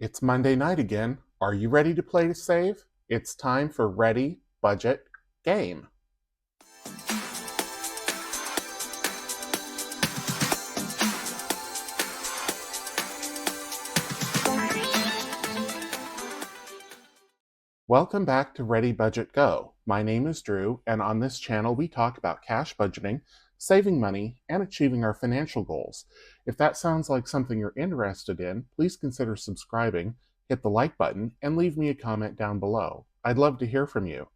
It's Monday night again. Are you ready to play to save? It's time for Ready, Budget, Game. Welcome back to Ready, Budget, Go. My name is Drew, and on this channel we talk about cash budgeting, saving money, and achieving our financial goals. If that sounds like something you're interested in, please consider subscribing, hit the like button, and leave me a comment down below. I'd love to hear from you.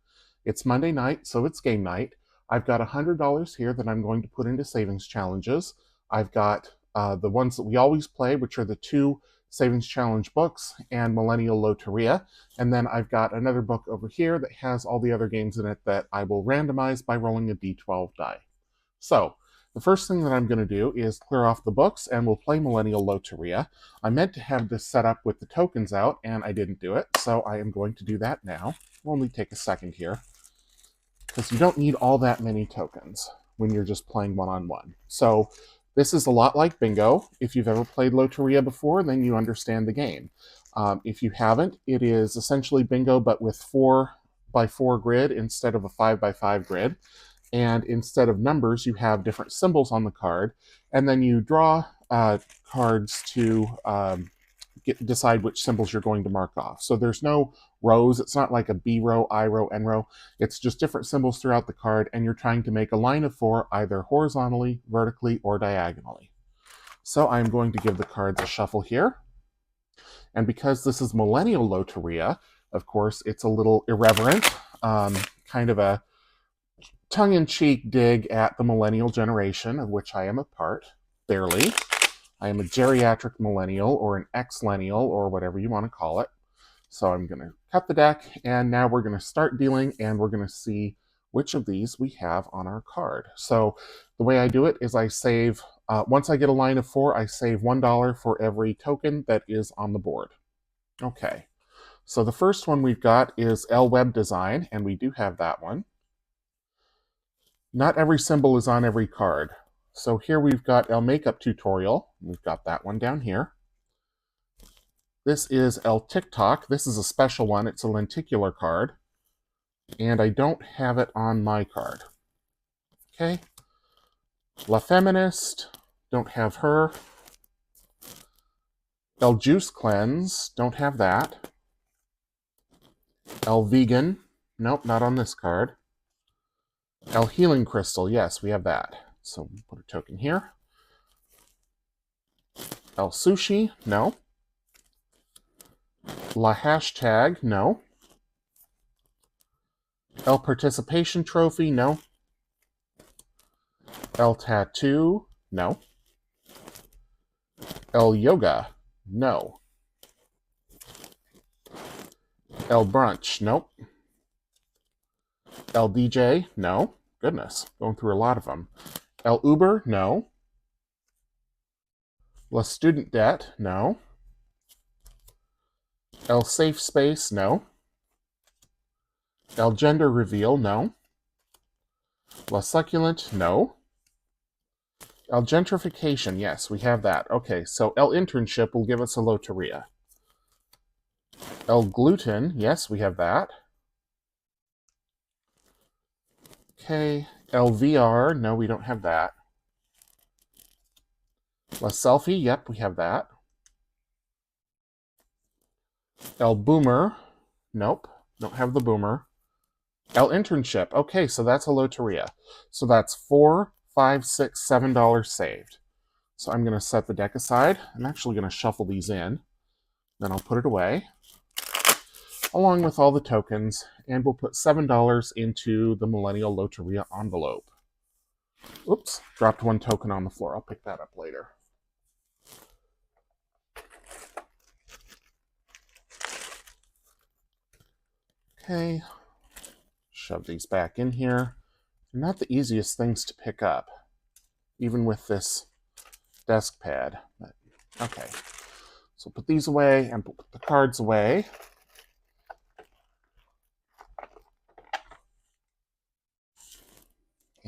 It's Monday night, so it's game night. I've got $100 here that I'm going to put into savings challenges. I've got the ones that we always play, which are the two savings challenge books and Millennial Loteria. And then I've got another book over here that has all the other games in it that I will randomize by rolling a d12 die. So the first thing that I'm going to do is clear off the books and we'll play Millennial Loteria. I meant to have this set up with the tokens out and I didn't do it, so I am going to do that now. It'll only take a second here because you don't need all that many tokens when you're just playing one-on-one. So this is a lot like bingo. If you've ever played Loteria before, then you understand the game. If you haven't, it is essentially bingo but with 4x4 grid instead of a 5x5 grid. And instead of numbers, you have different symbols on the card, and then you draw cards to decide which symbols you're going to mark off. So there's no rows. It's not like a B row, I row, N row. It's just different symbols throughout the card, and you're trying to make a line of 4 either horizontally, vertically, or diagonally. So I'm going to give the cards a shuffle here. And because this is Millennial Loteria, of course, it's a little irreverent, kind of a tongue-in-cheek dig at the millennial generation, of which I am a part, barely. I am a geriatric millennial, or an ex-lennial, or whatever you want to call it. So I'm going to cut the deck, and now we're going to start dealing, and we're going to see which of these we have on our card. So the way I do it is I save, once I get a line of 4, I save $1 for every token that is on the board. Okay, so the first one we've got is L Web Design, and we do have that one. Not every symbol is on every card. So here we've got L Makeup Tutorial. We've got that one down here. This is L TikTok. This is a special one. It's a lenticular card. And I don't have it on my card. Okay. La Feminist. Don't have her. L Juice Cleanse. Don't have that. L Vegan. Nope, not on this card. L Healing Crystal, yes, we have that. So we'll put a token here. L Sushi, no. La Hashtag, no. L Participation Trophy, no. L Tattoo, no. L Yoga, no. L Brunch, nope. L DJ, no. Goodness, going through a lot of them. L Uber, no. La Student Debt, no. L Safe Space, no. L Gender Reveal, no. La Succulent, no. L Gentrification, yes, we have that. Okay, so L Internship will give us a Loteria. L Gluten, yes, we have that. Okay, LVR, no, we don't have that. La Selfie, yep, we have that. L Boomer, nope, don't have the Boomer. L Internship, okay, so that's a Loteria. So that's $4, $5, $6, $7 saved. So I'm going to set the deck aside. I'm actually going to shuffle these in. Then I'll put it away, along with all the tokens, and we'll put $7 into the Millennial Loteria envelope. Oops, dropped one token on the floor. I'll pick that up later. Okay, shove these back in here. They're not the easiest things to pick up, even with this desk pad. But, okay, so put these away and put the cards away.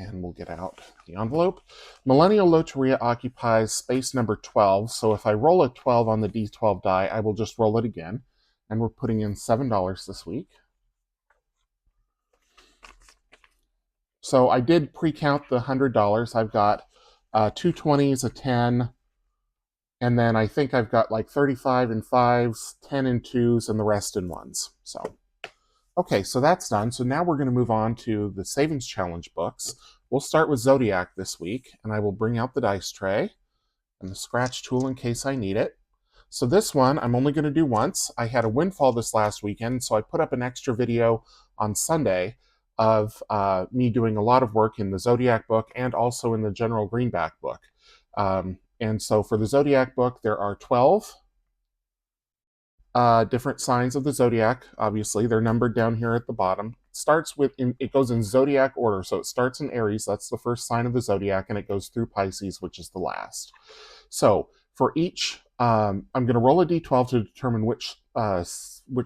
And we'll get out the envelope. Millennial Loteria occupies space number 12, so if I roll a 12 on the D12 die, I will just roll it again. And we're putting in $7 this week. So I did pre-count the $100. I've got 2 20s, a 10, and then I think I've got like 35 in 5s, 10 in 2s, and the rest in 1s. So, okay, so that's done. So now we're going to move on to the Savings Challenge books. We'll start with Zodiac this week, and I will bring out the dice tray and the scratch tool in case I need it. So this one, I'm only going to do once. I had a windfall this last weekend, so I put up an extra video on Sunday of me doing a lot of work in the Zodiac book and also in the General Greenback book. And so for the Zodiac book, there are 12 different signs of the Zodiac. Obviously, they're numbered down here at the bottom. It goes in Zodiac order. So it starts in Aries, that's the first sign of the Zodiac, and it goes through Pisces, which is the last. So for each, I'm going to roll a d12 to determine which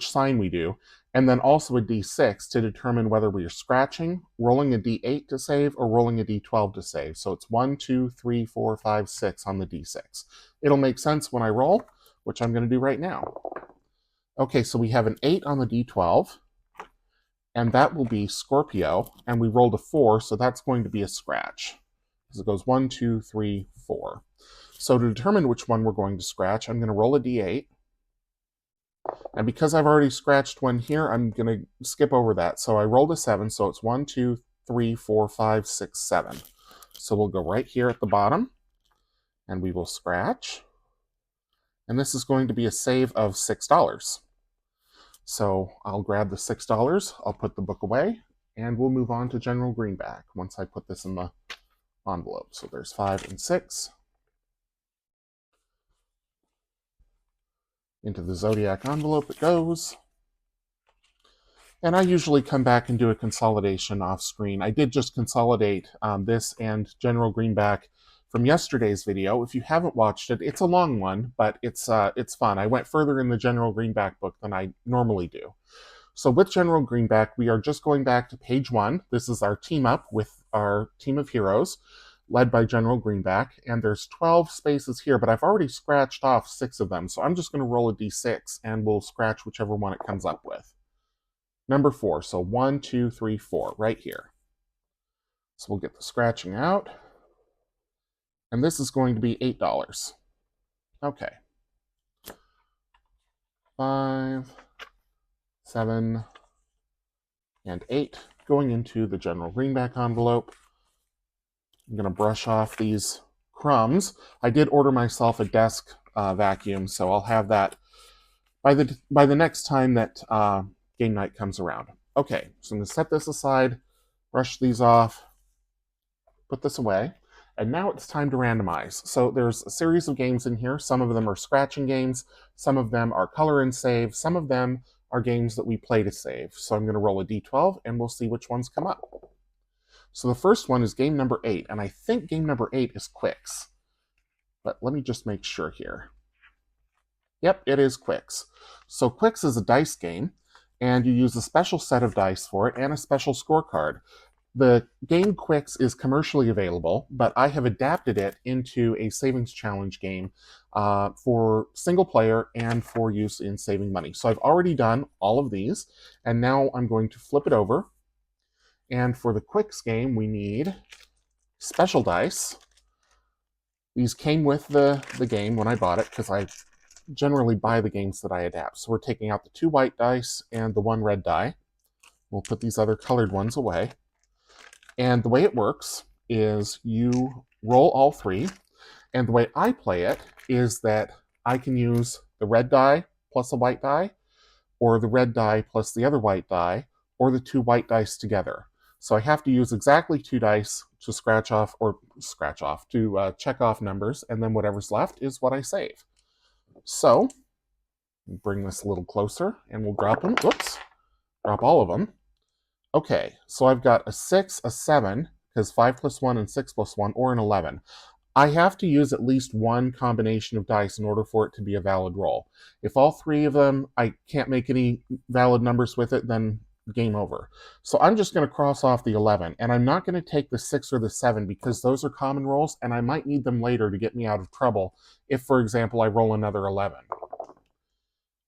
sign we do, and then also a d6 to determine whether we are scratching, rolling a d8 to save, or rolling a d12 to save. So it's 1, 2, 3, 4, 5, 6 on the d6. It'll make sense when I roll, which I'm going to do right now. Okay, so we have an 8 on the d12, and that will be Scorpio, and we rolled a 4, so that's going to be a scratch. Because it goes 1, 2, 3, 4. So to determine which one we're going to scratch, I'm going to roll a d8. And because I've already scratched one here, I'm going to skip over that. So I rolled a 7, so it's 1, 2, 3, 4, 5, 6, 7. So we'll go right here at the bottom, and we will scratch. And this is going to be a save of $6. So I'll grab the $6, I'll put the book away, and we'll move on to General Greenback once I put this in the envelope. So there's 5 and 6. Into the Zodiac envelope it goes. And I usually come back and do a consolidation off screen. I did just consolidate this and General Greenback from yesterday's video. If you haven't watched it, it's a long one, but it's fun. I went further in the General Greenback book than I normally do. So with General Greenback, we are just going back to page 1. This is our team up with our team of heroes, led by General Greenback, and there's 12 spaces here, but I've already scratched off 6 of them, so I'm just going to roll a d6, and we'll scratch whichever one it comes up with. Number 4, so 1, 2, 3, 4, right here. So we'll get the scratching out, and this is going to be $8. Okay. 5, 7, and 8, going into the General Greenback envelope. I'm going to brush off these crumbs. I did order myself a desk vacuum, so I'll have that by the next time that game night comes around. Okay, so I'm going to set this aside, brush these off, put this away, and now it's time to randomize. So there's a series of games in here. Some of them are scratching games, some of them are color and save, some of them are games that we play to save. So I'm going to roll a d12, and we'll see which ones come up. So the first one is game number 8, and I think game number 8 is Quicks. But let me just make sure here. Yep, it is Quicks. So Quicks is a dice game, and you use a special set of dice for it and a special scorecard. The game Quicks is commercially available, but I have adapted it into a savings challenge game for single player and for use in saving money. So I've already done all of these, and now I'm going to flip it over. And for the Quicks game, we need special dice. These came with the game when I bought it, because I generally buy the games that I adapt. So we're taking out the 2 white dice and the 1 red die. We'll put these other colored ones away. And the way it works is you roll all 3. And the way I play it is that I can use the red die plus a white die, or the red die plus the other white die, or the 2 white dice together. So I have to use exactly 2 dice to check off numbers, and then whatever's left is what I save. So, bring this a little closer, and we'll drop them. Whoops. Drop all of them. Okay, so I've got a 6, a 7, because 5 plus 1 and 6 plus 1, or an 11. I have to use at least one combination of dice in order for it to be a valid roll. If all 3 of them, I can't make any valid numbers with it, then game over. So I'm just going to cross off the 11, and I'm not going to take the 6 or the 7 because those are common rolls, and I might need them later to get me out of trouble if, for example, I roll another 11.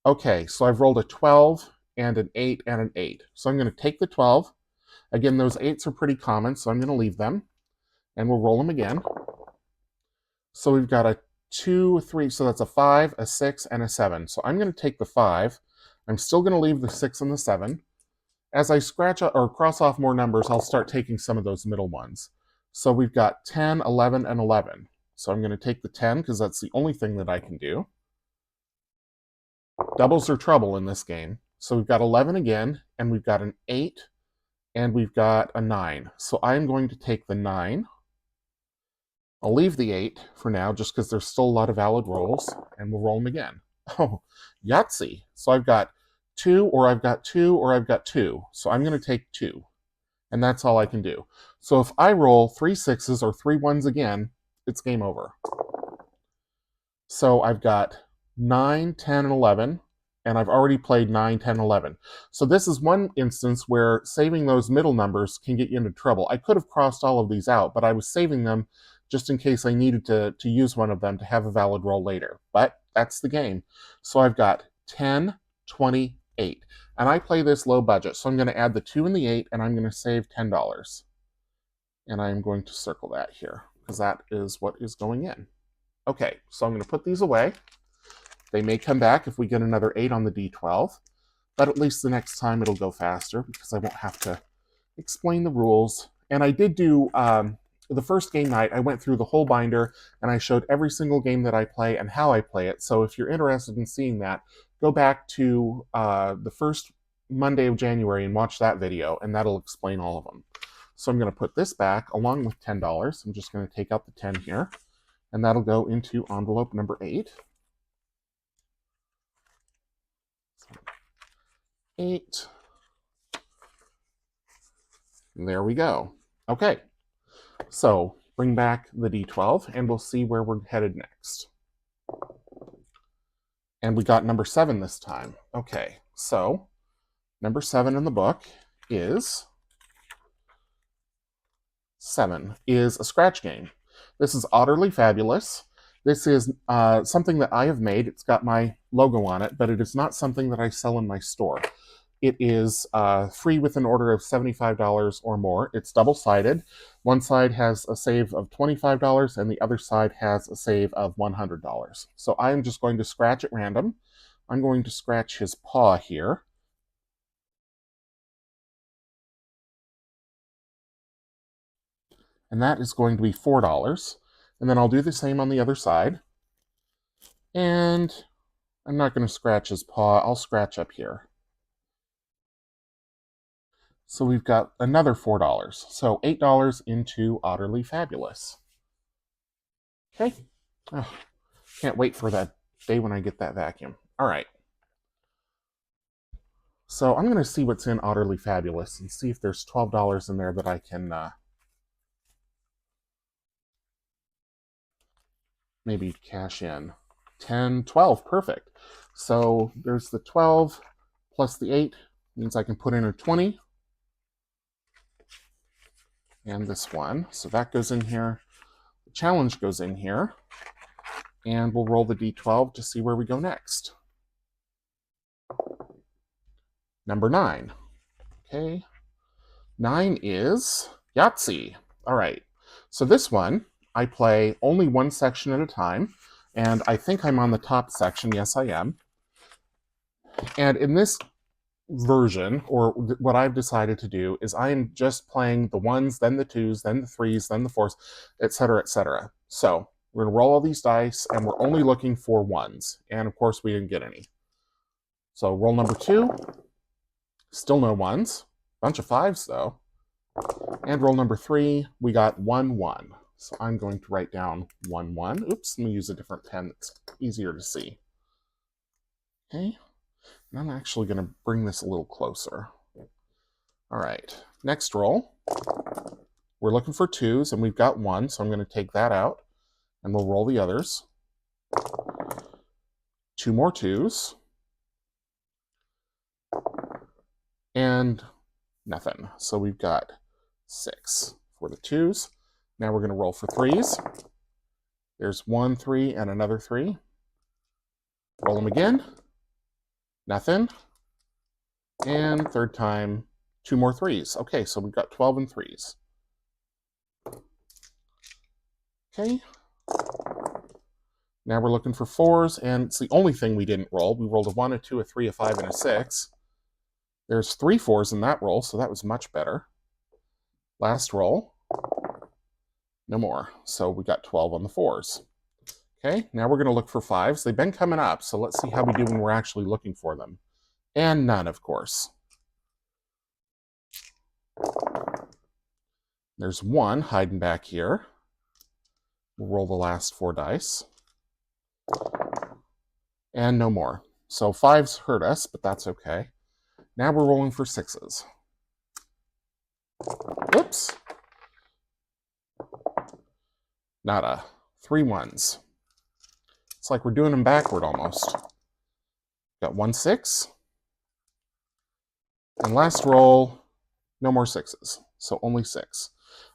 Okay, so I've rolled a 12 and an 8 and an 8. So I'm going to take the 12. Again, those 8s are pretty common, so I'm going to leave them, and we'll roll them again. So we've got a 2, 3, so that's a 5, a 6, and a 7. So I'm going to take the 5. I'm still going to leave the 6 and the 7. As I scratch or cross off more numbers, I'll start taking some of those middle ones. So we've got 10, 11, and 11. So I'm going to take the 10 because that's the only thing that I can do. Doubles are trouble in this game. So we've got 11 again, and we've got an 8, and we've got a 9. So I'm going to take the 9. I'll leave the 8 for now, just because there's still a lot of valid rolls, and we'll roll them again. Oh, Yahtzee. So I've got 2, or I've got 2, or I've got 2. So I'm going to take 2, and that's all I can do. So if I roll 3 6s or 3 1s again, it's game over. So I've got 9, 10, and 11, and I've already played 9, 10, 11. So this is one instance where saving those middle numbers can get you into trouble. I could have crossed all of these out, but I was saving them just in case I needed to use one of them to have a valid roll later. But that's the game. So I've got 10, 20, 8. And I play this low budget, so I'm going to add the 2 and the 8, and I'm going to save $10. And I'm going to circle that here, because that is what is going in. Okay, so I'm going to put these away. They may come back if we get another 8 on the D12, but at least the next time it'll go faster because I won't have to explain the rules. And I did do, the first game night, I went through the whole binder and I showed every single game that I play and how I play it. So if you're interested in seeing that, go back to the first Monday of January and watch that video, and that'll explain all of them. So I'm going to put this back along with $10. I'm just going to take out the 10 here, and that'll go into envelope number 8. 8. And there we go. Okay, so bring back the D12 and we'll see where we're headed next. And we got number 7 this time. Okay, so number 7 in the book is 7 is a scratch game. This is utterly fabulous. This is something that I have made. It's got my logo on it, but it is not something that I sell in my store. It is free with an order of $75 or more. It's double-sided. One side has a save of $25 and the other side has a save of $100. So I am just going to scratch at random. I'm going to scratch his paw here. And that is going to be $4. And then I'll do the same on the other side. And I'm not going to scratch his paw. I'll scratch up here. So we've got another $4. So $8 into Utterly Fabulous. Okay. Oh, can't wait for that day when I get that vacuum. All right. So I'm going to see what's in Utterly Fabulous and see if there's $12 in there that I can maybe cash in. 10, 12, perfect. So there's the 12 plus the 8, means I can put in a 20. And this one, so that goes in here. The challenge goes in here. And we'll roll the D12 to see where we go next. Number 9. Okay. 9 is Yahtzee. All right. So this one, I play only one section at a time. And I think I'm on the top section. Yes, I am. And in this version, or what I've decided to do, is I am just playing the 1s, then the 2s, then the 3s, then the 4s, etc., etc. So we're going to roll all these dice, and we're only looking for 1s. And of course, we didn't get any. So roll number 2. Still no 1s. Bunch of 5s, though. And roll number 3, we got 1, 1. So I'm going to write down 1, 1. Oops, let me use a different pen that's easier to see. Okay. And I'm actually going to bring this a little closer. All right. Next roll. We're looking for 2s, and we've got 1, so I'm going to take that out, and we'll roll the others. 2 more 2s. and nothing. So we've got 6 for the 2s. Now we're going to roll for 3s. There's 1 3 and another 3. Roll them again. Nothing. And third time, 2 more 3s. Okay, so we've got 12 and 3s. Okay. Now we're looking for 4s, and it's the only thing we didn't roll. We rolled a 1, a 2, a 3, a 5, and a 6. There's 3 4s in that roll, so that was much better. Last roll. No more. So we got 12 on the 4s. Okay, now we're going to look for 5s. They've been coming up, so let's see how we do when we're actually looking for them. And none, of course. There's 1 hiding back here. We'll roll the last 4 dice. And no more. So 5s hurt us, but that's okay. Now we're rolling for 6s. Whoops. Nada. 3 1s. It's like we're doing them backward almost. Got 1 6. And last roll, no more 6s. So only 6.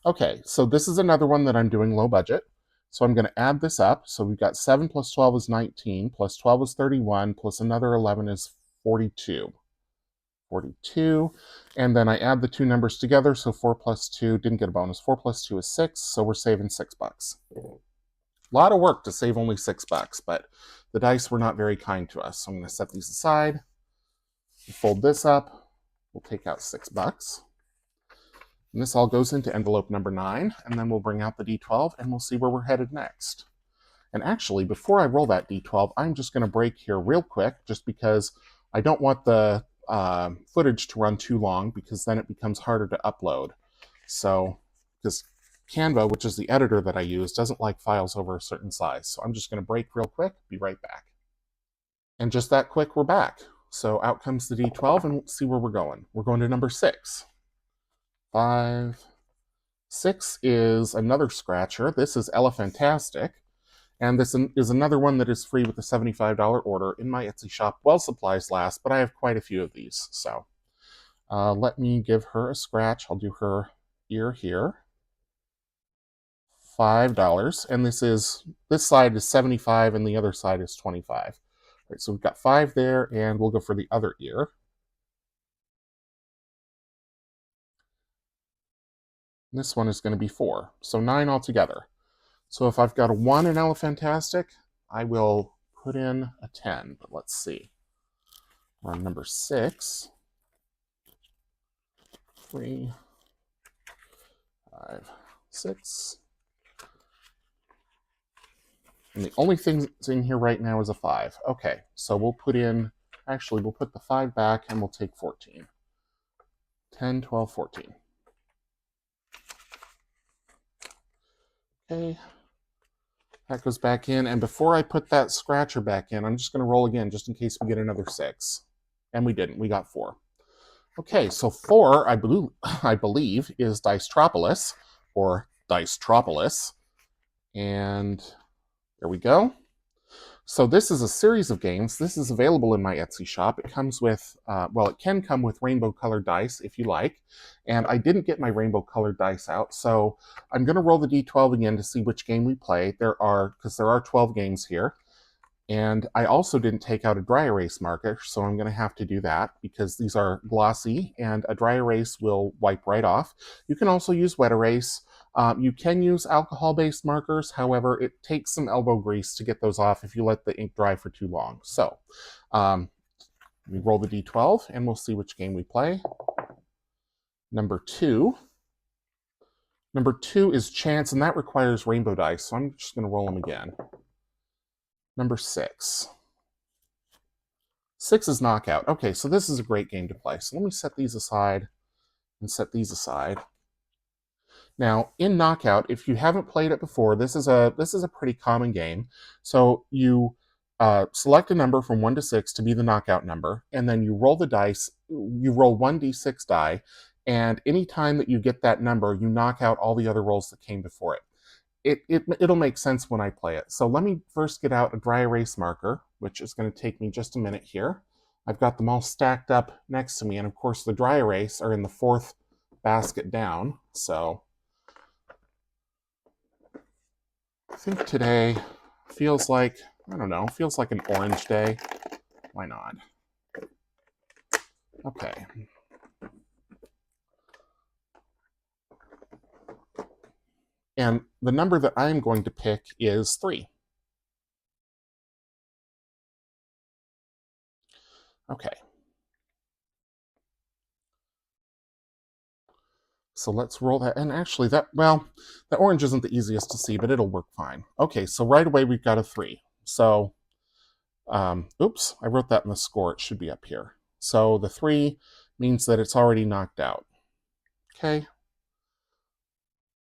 Okay, so this is another one that I'm doing low budget. So I'm going to add this up. So we've got 7 plus 12 is 19, plus 12 is 31, plus another 11 is 42. 42. And then I add the 2 numbers together. So 4 plus 2, didn't get a bonus. 4 plus 2 is 6. So we're saving $6. A lot of work to save only $6, but the dice were not very kind to us. So I'm going to set these aside. Fold this up. We'll take out $6. And this all goes into envelope number 9, and then we'll bring out the D12, and we'll see where we're headed next. And actually, before I roll that D12, I'm just going to break here real quick, just because I don't want the footage to run too long, because then it becomes harder to upload. So, because Canva, which is the editor that I use, doesn't like files over a certain size. So I'm just going to break real quick, be right back. And just that quick, we're back. So out comes the D12, and we'll see where we're going. We're going to number 6. 5. 6 is another scratcher. This is Elephantastic. And this is another one that is free with a $75 order in my Etsy shop while supplies last, but I have quite a few of these. So let me give her a scratch. I'll do her ear here. $5. And this side is 75 and the other side is 25. All right, so we've got 5 there, and we'll go for the other ear. This one is going to be 4, so 9 altogether. So if I've got a 1 in Elephantastic, I will put in a 10, but let's see. We're on number 6. 3, 5, 6. And the only thing that's in here right now is a 5. Okay, so we'll put the 5 back, and we'll take 14. 10, 12, 14. Okay, that goes back in, and before I put that scratcher back in, I'm just going to roll again, just in case we get another 6. And we didn't, we got 4. Okay, so 4, I believe, is Dicetropolis, or Dicetropolis, and there we go. So this is a series of games. This is available in my Etsy shop. It comes with, it can come with rainbow-colored dice if you like. And I didn't get my rainbow-colored dice out, so I'm going to roll the D12 again to see which game we play. Because there are 12 games here. And I also didn't take out a dry erase marker, so I'm going to have to do that because these are glossy, and a dry erase will wipe right off. You can also use wet erase. You can use alcohol-based markers. However, it takes some elbow grease to get those off if you let the ink dry for too long. So we roll the D12, and we'll see which game we play. Number 2. Number 2 is Chance, and that requires rainbow dice, so I'm just going to roll them again. Number 6. 6 is Knockout. Okay, so this is a great game to play. So let me set these aside and set these aside. Now, in Knockout, if you haven't played it before, this is a pretty common game. So you select a number from 1 to 6 to be the knockout number, and then you roll the dice. You roll 1d6 die, and any time that you get that number, you knock out all the other rolls that came before it. It'll make sense when I play it. So let me first get out a dry erase marker, which is going to take me just a minute here. I've got them all stacked up next to me, and of course the dry erase are in the 4th basket down. So I think today feels like, I don't know, feels like an orange day. Why not? Okay. And the number that I'm going to pick is 3. Okay. So let's roll that. And actually, that orange isn't the easiest to see, but it'll work fine. Okay, so right away we've got a 3. So, oops, I wrote that in the score. It should be up here. So the 3 means that it's already knocked out. Okay.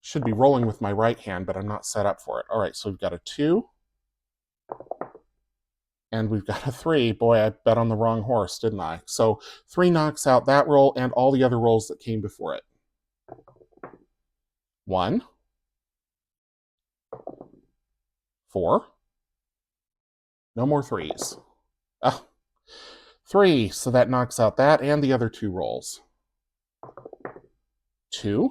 Should be rolling with my right hand, but I'm not set up for it. All right, so we've got a 2. And we've got a 3. Boy, I bet on the wrong horse, didn't I? So 3 knocks out that roll and all the other rolls that came before it. 1, 4. No more 3s. 3, so that knocks out that and the other 2 rolls. 2.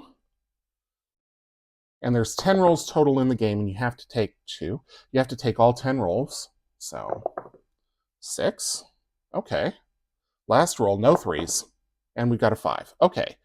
And there's 10 rolls total in the game, and you have to take 2. You have to take all 10 rolls. So 6. Okay. Last roll, no 3s. And we've got a 5. Okay.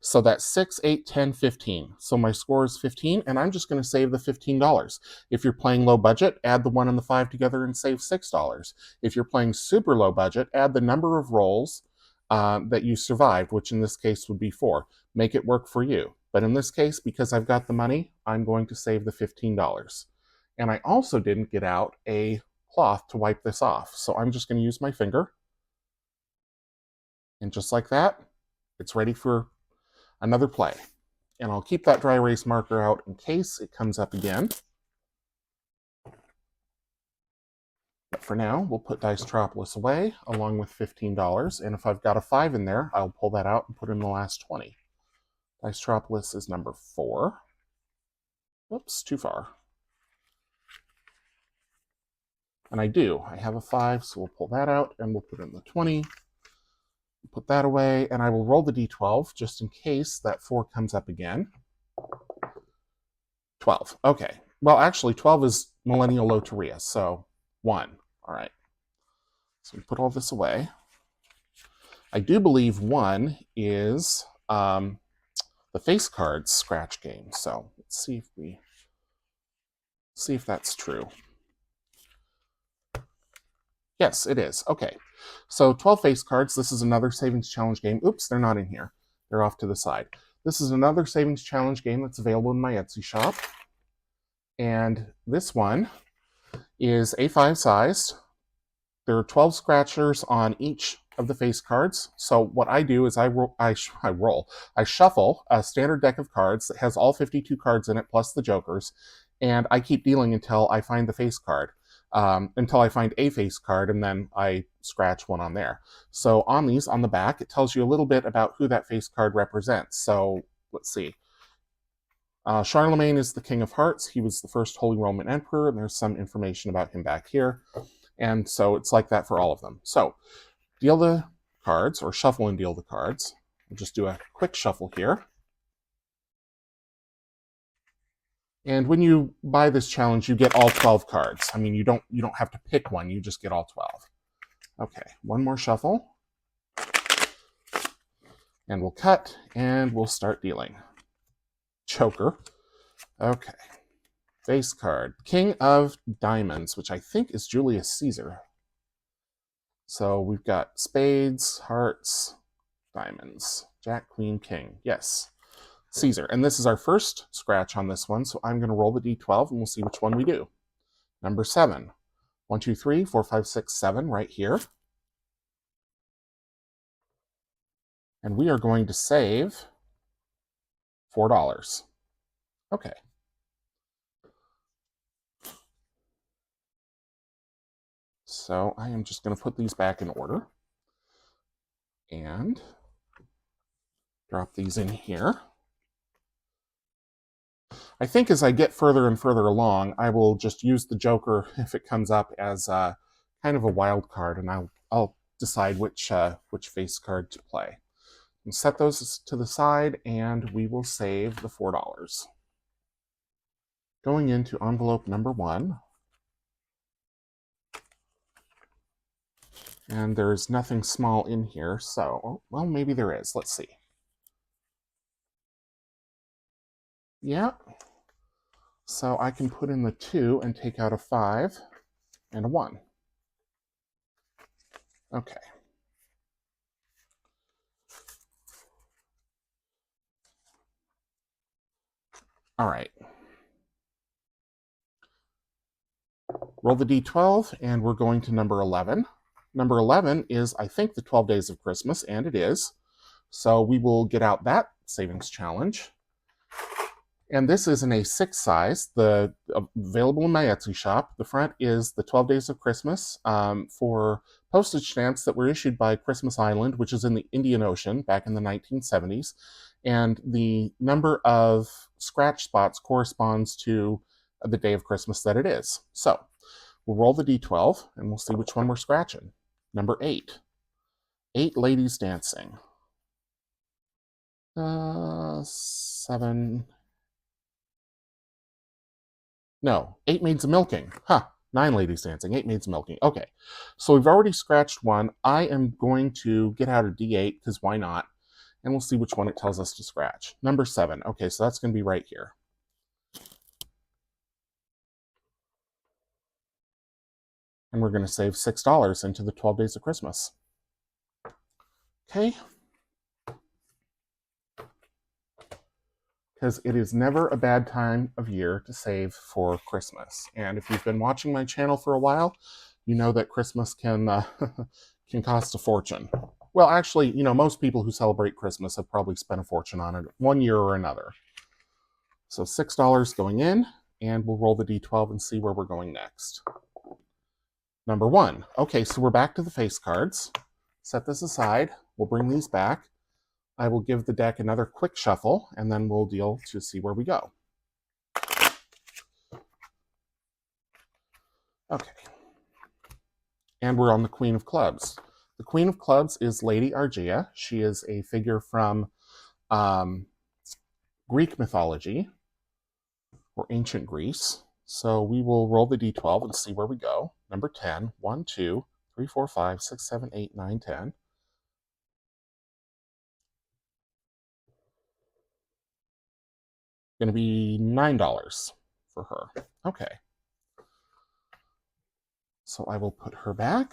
So that's 6, 8, 10, 15. So my score is 15, and I'm just going to save the $15. If you're playing low budget, add the 1 and the 5 together and save $6. If you're playing super low budget, add the number of rolls that you survived, which in this case would be 4. Make it work for you. But in this case, because I've got the money, I'm going to save the $15. And I also didn't get out a cloth to wipe this off. So I'm just going to use my finger. And just like that, it's ready for another play. And I'll keep that dry erase marker out in case it comes up again. But for now, we'll put Dicetropolis away along with $15. And if I've got a 5 in there, I'll pull that out and put in the last 20. Dicetropolis is number 4. Whoops, too far. And I have a 5, so we'll pull that out and we'll put in the 20. Put that away, and I will roll the d12 just in case that 4 comes up again. 12. Okay. Well, actually, 12 is Millennial Loteria, so 1. All right. So we put all this away. I do believe 1 is the face cards scratch game. So let's see if that's true. Yes, it is. Okay. So 12 face cards. This is another savings challenge game. Oops, they're not in here. They're off to the side. This is another savings challenge game that's available in my Etsy shop. And this one is A5 sized. There are 12 scratchers on each of the face cards. So what I do is I shuffle a standard deck of cards that has all 52 cards in it plus the jokers, and I keep dealing until I find the face card. Until I find a face card, and then I scratch one on there. So on these, on the back, it tells you a little bit about who that face card represents. So let's see. Charlemagne is the King of Hearts. He was the first Holy Roman Emperor, and there's some information about him back here. And so it's like that for all of them. So deal the cards, or shuffle and deal the cards. We'll just do a quick shuffle here. And when you buy this challenge, you get all 12 cards. I mean, you don't have to pick one, you just get all 12. Okay, one more shuffle. And we'll cut, and we'll start dealing. Joker. Okay. Face card. King of Diamonds, which I think is Julius Caesar. So we've got spades, hearts, diamonds. Jack, queen, king. Yes. Caesar. And this is our first scratch on this one, so I'm going to roll the d12 and we'll see which one we do. Number 7. 1, 2, 3, 4, 5, 6, 7 right here. And we are going to save $4. Okay. So I am just going to put these back in order and drop these in here. I think as I get further and further along, I will just use the Joker if it comes up as kind of a wild card, and I'll decide which face card to play. We'll set those to the side, and we will save the $4. Going into envelope number 1. And there's nothing small in here, so, well, maybe there is. Let's see. Yeah. So I can put in the 2 and take out a 5 and a 1. Okay. All right. Roll the d12, and we're going to number 11. Number 11 is, I think, the 12 Days of Christmas, and it is. So we will get out that savings challenge. And this is in a 6 size, available in my Etsy shop. The front is the 12 Days of Christmas for postage stamps that were issued by Christmas Island, which is in the Indian Ocean back in the 1970s. And the number of scratch spots corresponds to the day of Christmas that it is. So we'll roll the d12, and we'll see which one we're scratching. Number 8. 8 ladies dancing. 7... No, 8 maids of milking. 9 ladies dancing, 8 maids of milking. Okay, so we've already scratched one. I am going to get out a D8, because why not? And we'll see which one it tells us to scratch. Number 7. Okay, so that's going to be right here. And we're going to save $6 into the 12 Days of Christmas. Okay. Because it is never a bad time of year to save for Christmas. And if you've been watching my channel for a while, you know that Christmas can cost a fortune. Well, actually, most people who celebrate Christmas have probably spent a fortune on it one year or another. So $6 going in, and we'll roll the d12 and see where we're going next. Number 1. Okay, so we're back to the face cards. Set this aside. We'll bring these back. I will give the deck another quick shuffle, and then we'll deal to see where we go. Okay. And we're on the Queen of Clubs. The Queen of Clubs is Lady Argia. She is a figure from Greek mythology, or ancient Greece. So we will roll the d12 and see where we go. Number 10. 1, 2, 3, 4, 5, 6, 7, 8, 9, 10. Going to be $9 for her. Okay. So I will put her back.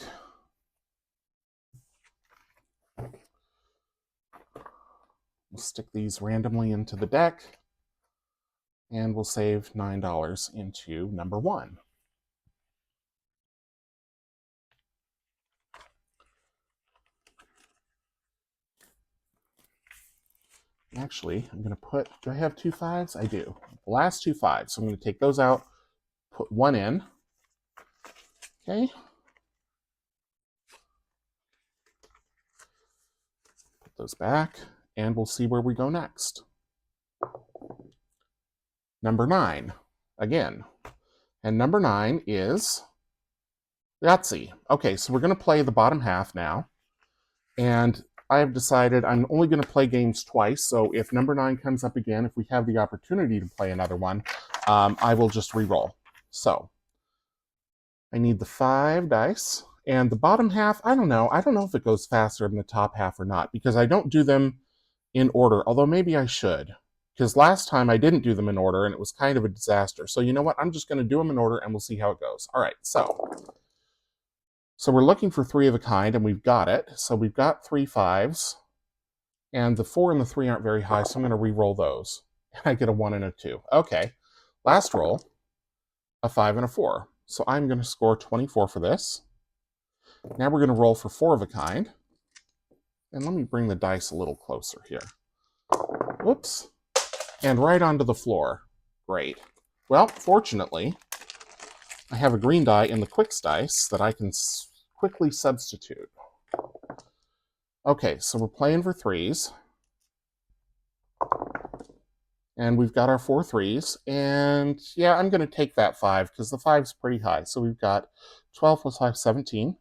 We'll stick these randomly into the deck, and we'll save $9 into number 1. Actually, I'm going to put, do I have 2 5s? I do. The last 2 5s. So I'm going to take those out, put 1 in. Okay. Put those back, and we'll see where we go next. Number 9, again. And number 9 is Yahtzee. Okay, so we're going to play the bottom half now. And I have decided I'm only going to play games twice, so if number 9 comes up again, if we have the opportunity to play another one, I will just re-roll. So, I need the 5 dice, and the bottom half, I don't know if it goes faster than the top half or not, because I don't do them in order, although maybe I should, because last time I didn't do them in order, and it was kind of a disaster. So you know what, I'm just going to do them in order, and we'll see how it goes. All right, So we're looking for 3 of a kind, and we've got it. So we've got 3 5s, and the 4 and the 3 aren't very high, so I'm going to re-roll those. And I get a 1 and a 2. Okay, last roll, a 5 and a 4. So I'm going to score 24 for this. Now we're going to roll for 4 of a kind. And let me bring the dice a little closer here. Whoops. And right onto the floor. Great. Well, fortunately, I have a green die in the quicks dice that I can quickly substitute. Okay, so we're playing for 3s. And we've got our 4 3s. And yeah, I'm going to take that 5 because the 5's pretty high. So we've got 12 plus 5, 17.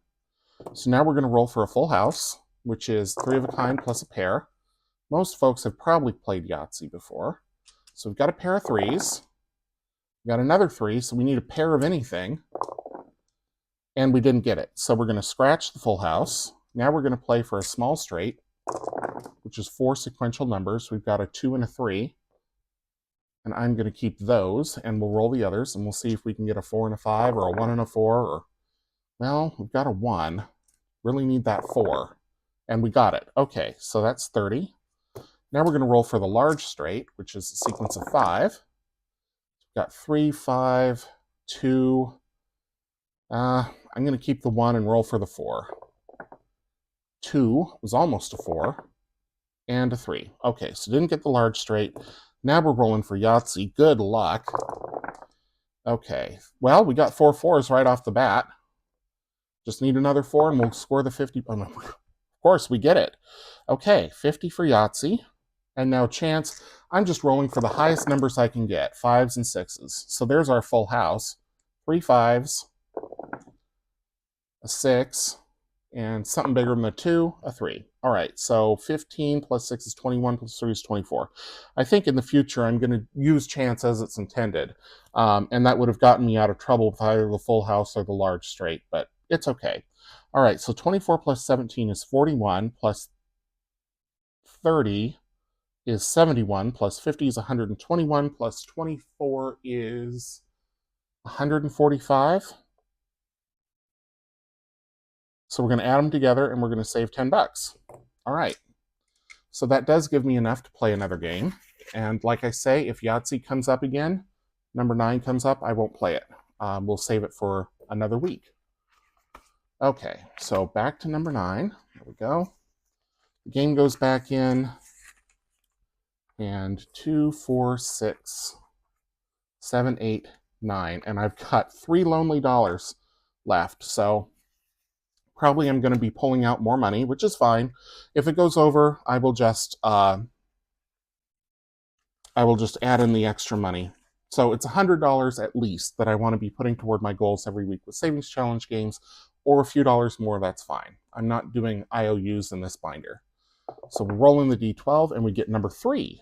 So now we're going to roll for a full house, which is 3 of a kind plus a pair. Most folks have probably played Yahtzee before. So we've got a pair of 3s. We've got another 3, so we need a pair of anything. And we didn't get it. So we're going to scratch the full house. Now we're going to play for a small straight, which is 4 sequential numbers. We've got a 2 and a 3. And I'm going to keep those, and we'll roll the others, and we'll see if we can get a 4 and a 5, or a 1 and a 4, or, well, we've got a 1. Really need that 4. And we got it. Okay, so that's 30. Now we're going to roll for the large straight, which is a sequence of 5. We've got 3, 5, 2. I'm going to keep the 1 and roll for the 4. 2 was almost a 4. And a 3. Okay, so didn't get the large straight. Now we're rolling for Yahtzee. Good luck. Okay, well, we got 4 4s right off the bat. Just need another 4 and we'll score the 50. Of course, we get it. Okay, 50 for Yahtzee. And now chance, I'm just rolling for the highest numbers I can get, 5s and 6s. So there's our full house. 3 5s, a 6, and something bigger than a 2, a 3. All right, so 15 plus 6 is 21, plus 3 is 24. I think in the future I'm going to use chance as it's intended, and that would have gotten me out of trouble with either the full house or the large straight, but it's okay. All right, so 24 plus 17 is 41, plus 30 is 71, plus 50 is 121, plus 24 is 145. So we're going to add them together and we're going to save 10 bucks. All right. So that does give me enough to play another game. And like I say, if Yahtzee comes up again, number 9 comes up, I won't play it. We'll save it for another week. Okay, so back to number 9. There we go. The game goes back in. And 2, 4, 6, 7, 8, 9. And I've got 3 lonely dollars left. So probably I'm going to be pulling out more money, which is fine. If it goes over, I will just add in the extra money. So it's $100 at least that I want to be putting toward my goals every week with savings challenge games, or a few dollars more, that's fine. I'm not doing IOUs in this binder. So we're rolling the D12 and we get number 3,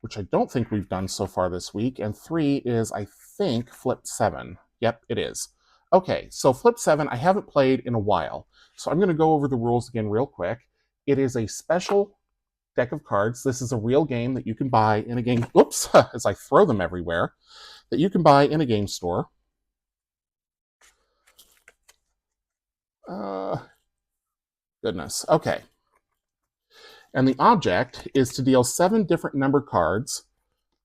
which I don't think we've done so far this week. And 3 is, I think, flip 7. Yep, it is. Okay, so flip 7, I haven't played in a while. So I'm going to go over the rules again real quick. It is a special deck of cards. This is a real game that you can buy in a game. Oops, as I throw them everywhere. That you can buy in a game store. Goodness. Okay. And the object is to deal 7 different number cards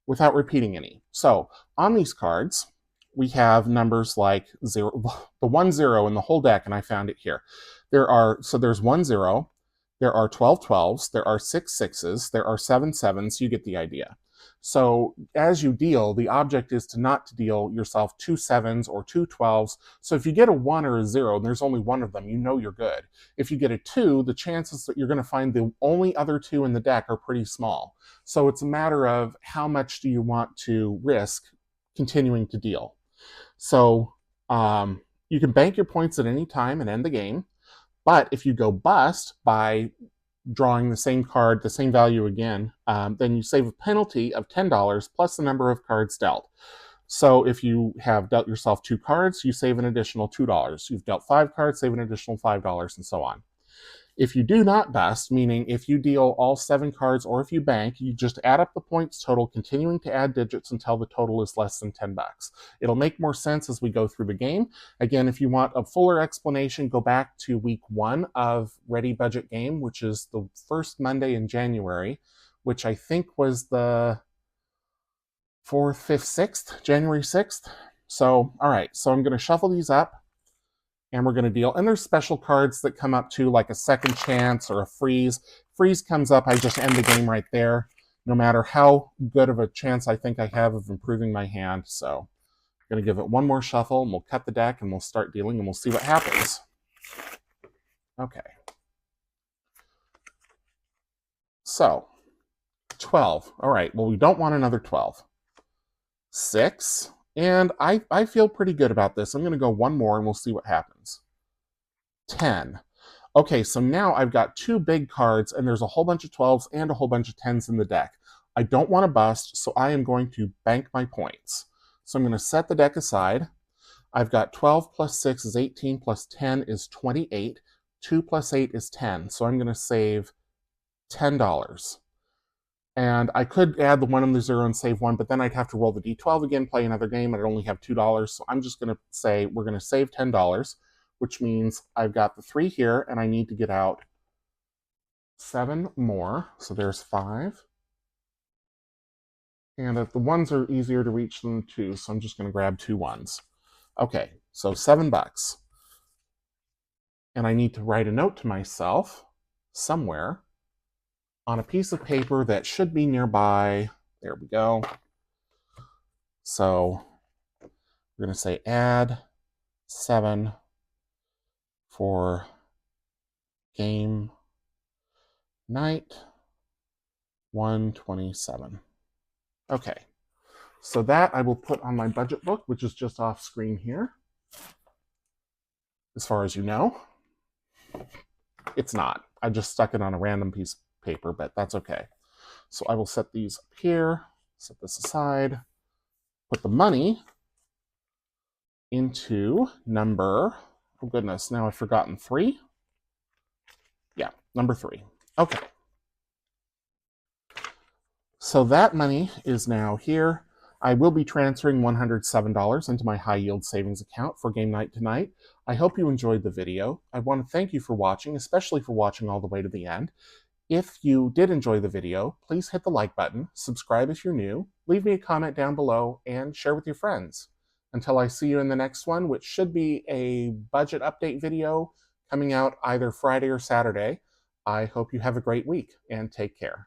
without repeating any. So on these cards, we have numbers like 0, the 1 0 in the whole deck, and I found it here. There's 1 0, there are 12 12s, there are 6 6s, there are 7 7s, you get the idea. So as you deal, the object is to not to deal yourself 2 7s or 2 12s. So if you get a 1 or a 0, and there's only one of them, you know you're good. If you get a 2, the chances that you're going to find the only other 2 in the deck are pretty small. So it's a matter of how much do you want to risk continuing to deal. So you can bank your points at any time and end the game. But if you go bust by drawing the same card, the same value again, then you save a penalty of $10 plus the number of cards dealt. So if you have dealt yourself 2 cards, you save an additional $2. You've dealt 5 cards, save an additional $5, and so on. If you do not bust, meaning if you deal all 7 cards or if you bank, you just add up the points total, continuing to add digits until the total is less than 10 bucks. It'll make more sense as we go through the game. Again, if you want a fuller explanation, go back to week 1 of Ready Budget Game, which is the first Monday in January, which I think was the 4th, 5th, 6th, January 6th. So, all right, so I'm going to shuffle these up. And we're going to deal. And there's special cards that come up too, like a second chance or a freeze. Freeze comes up, I just end the game right there, no matter how good of a chance I think I have of improving my hand. So I'm going to give it one more shuffle, and we'll cut the deck, and we'll start dealing, and we'll see what happens. Okay. So, 12. All right, well, we don't want another 12. 6. And I feel pretty good about this. I'm going to go one more, and we'll see what happens. 10. Okay, so now I've got 2 big cards, and there's a whole bunch of 12s and a whole bunch of 10s in the deck. I don't want to bust, so I am going to bank my points. So I'm going to set the deck aside. I've got 12 plus 6 is 18 plus 10 is 28. 2 plus 8 is 10. So I'm going to save $10. And I could add the 1 and the 0 and save 1, but then I'd have to roll the d12 again, play another game, and I'd only have $2. So I'm just going to say we're going to save $10, which means I've got the 3 here, and I need to get out 7 more. So there's 5. And the 1s are easier to reach than the 2s, so I'm just going to grab 2 1s. Okay, so $7. And I need to write a note to myself somewhere on a piece of paper that should be nearby. There we go. So we're going to say add 7 for game night 127. Okay, so that I will put on my budget book, which is just off screen here. As far as you know, it's not. I just stuck it on a random piece of paper, but that's okay. So I will set these up here, set this aside, put the money into number, oh goodness, now I've forgotten 3. Yeah, number 3. Okay. So that money is now here. I will be transferring $107 into my high yield savings account for game night tonight. I hope you enjoyed the video. I want to thank you for watching, especially for watching all the way to the end. If you did enjoy the video, please hit the like button, subscribe if you're new, leave me a comment down below, and share with your friends. Until I see you in the next one, which should be a budget update video coming out either Friday or Saturday, I hope you have a great week and take care.